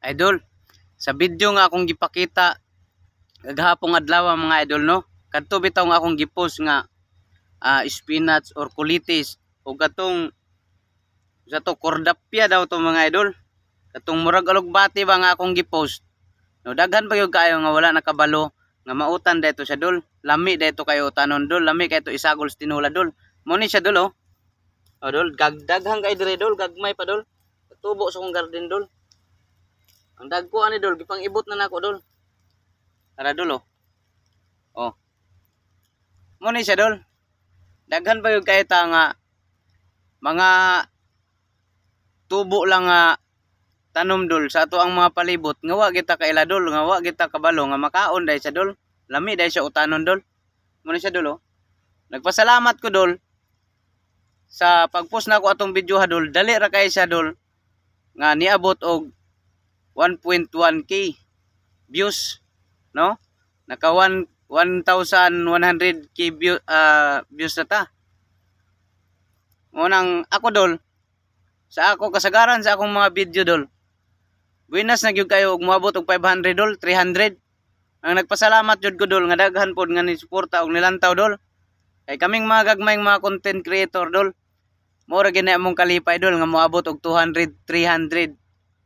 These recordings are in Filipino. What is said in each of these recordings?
Idol, sa video nga akong gipakita gahapon adlaw mga idol no. Kadto bitaw nga akong gipost nga spinach or kulitis o katong sa to kordapya daw to mga idol. Katong murag alugbati ba nga akong gipost. No daghan pa gyud kayo nga wala nakabalo nga mautan dayto siya dol. Lami dayto kayo tanon dol, lami kay to isagol sa tinula dol. Mo ni siya dol oh. O dol, daghang kay dire dol, gagmay pa dol. Tubo sa akong garden dol. Ang dagko ani dol, gipang ibot na nako dol. Tara dol oh. Oh. Mo ni siya dol. Daghan pa gyud kay ta nga mga tubo lang nga tanom dol sa ato ang mga palibot nga wa kita kaila dol, nga wa kita kabalo nga makaon dai sa dol. Lami dai siya utanon dol. Mo ni siya dol oh. Nagpasalamat ko dol sa pagpost nako atong video ha dol. Dali ra kay siya dol nga niabot og 1.1k views no. Naka 1,100k views na ta. Unang ako dol sa ako kasagaran sa akong mga video dol. Buenas na gyud kayo og moabot og 500 dol, 300. Ang nagpasalamat jud ko dol nga daghan pod nga ni suporta og nilantaw dol. Kay kaming mga gagmayng mga content creator dol. Mo ra gini among kalipay dol nga moabot og 200, 300.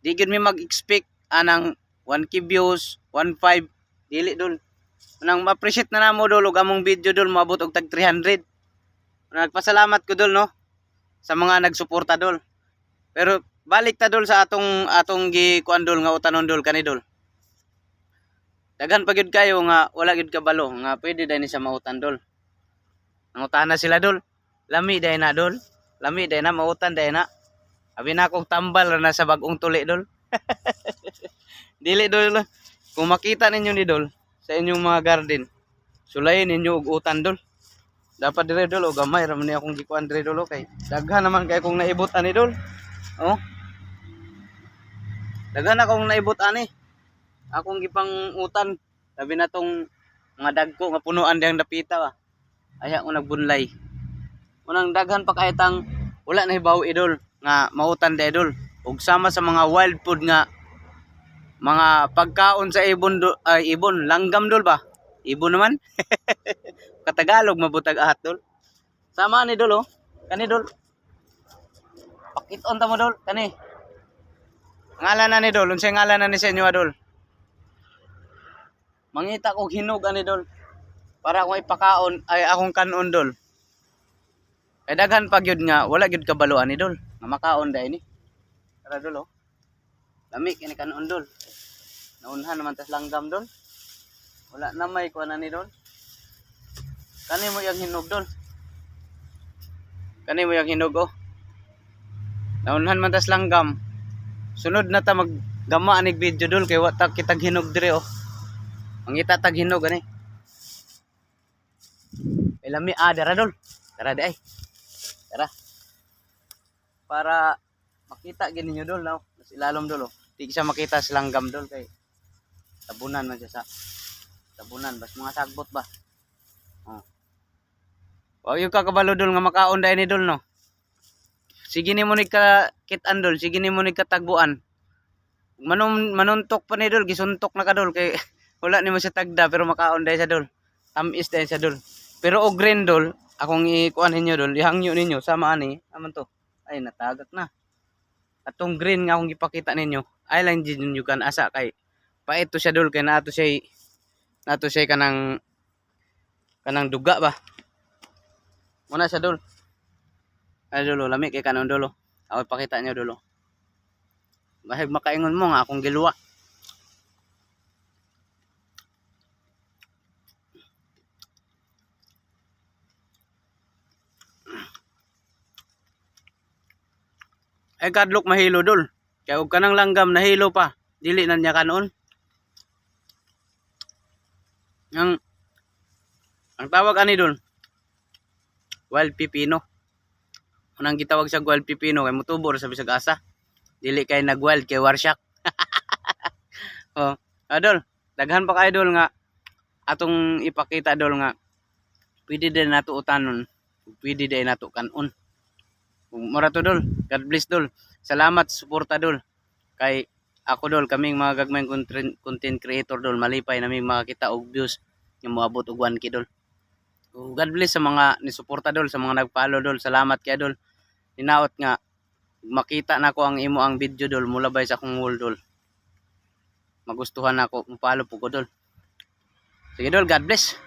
Di gyud mi mag-expect anang 1k views, 1.5 dili dol. Nang ma-appreciate na namo dol og among video dol moabot og tag 300. Nagpasalamat ko dol no sa mga nagsuporta dol. Pero balik ta dol sa atong gikuan dol nga utanon dol kani dol. Daghan pa gyud kayo nga wala gyud kabalo nga pwede dai ni sa mautan dol. Nangutan na sila dol. Lami dai na dol. Lami dai na mautan dai na. Abi na kog tambal na sa bag-ong tuli dol. Dili dol. Kung makita ninyo ni dol sa inyong mga garden, sulayin ninyo og utan dol. Dapat dire dol og gamay ra man ni akong gikuan dire dol kay daghan naman kay kung naibot ani dol. Oh. Daghan akong naibot ani. Akong gipang utan. Labi na tong mga dagko nga punuan diyang dapita ba. Aya ko nagbunlay. Unang daghan pa kay tang wala na hibaw idol nga mautan da idol. Ug sama sa mga wild food nga mga pagkaon sa ibon ibon langgam dol ba? Ibon naman. Katagalog mabutag ahat dol. Sama ni dol oh. Kani dol. Pakit-on ta mo dol kani. Ngalan na ni dol, unsay ngalan na ni sa inyo dol? Mangita ko hinog ani dol. Para akong ipakaon ay akong kanon dol. Kay daghan pa gyud nga wala gyud kabaluan ni dol. Nga makaon dai ni. Tara dol oh. Lami kini kanon dol. Naunhan naman tas langgam dol. Wala na may kuan ni dol. Kani mo yang hinog dol. Kani mo yang hinog oh. Naunhan man tas langgam. Sunod na ta maggama anig video dol kay wa ta kitag hinog dire oh. Mangita tag hinog ani. Lami dara dol. Tara di ay. Tara. Para makita gid ninyo dol no. Mas ilalom dol oh. Di siya makita sa langgam dol kay tabunan man siya sa tabunan bas mga sagbot ba. Oh. Wa yung kakabalo dol nga makaon dai ni dol no. Sige ni mo ni ka kitan dol, sige ni mo ni katagbuan. Manuntok pa ni dol, gisuntok na ka dol kay wala ni mo siya tagda pero makaon dai sa dol. Tamis dai sa dol. Pero og green dol, akong ikuan ninyo dol, ihangyo ninyo sama ani, aman to. Ay natagak na. Atong green nga akong gipakita ninyo, ay lang din ninyo kan asa kay paito siya dol kay nato siya kanang duga ba. Muna siya dol. Ay dolo, lami kay kanon dolo. Ako ipakita niyo dolo. Bahig makaingon mo nga akong giluwa. Ay kadlok mahilo dol. Kaya og kanang langgam nahilo pa. Dili na niya kanon. Ang tawag ani dol. Wild pipino. Unang gitawag sa wild pipino kay mutubor sa bisag asa. Dili kay nag-wild kay warshak. Oh, adol, daghan pa kay dol nga atong ipakita dol nga pwede din nato utanon. Pwede din nato kanon. Mura to dol. God bless dol. Salamat suporta dol. Kay ako dol kaming mga gagmayng content creator dol malipay naming makakita og views nga moabot og 1k dol. God bless sa mga nisuporta dol, sa mga nag-follow dol. Salamat kay dol. Hinaot nga makita nako ang imo ang video dol mula bay sa akong wall dol. Magustuhan ako, mo-follow po ko dol. Sige dol, God bless.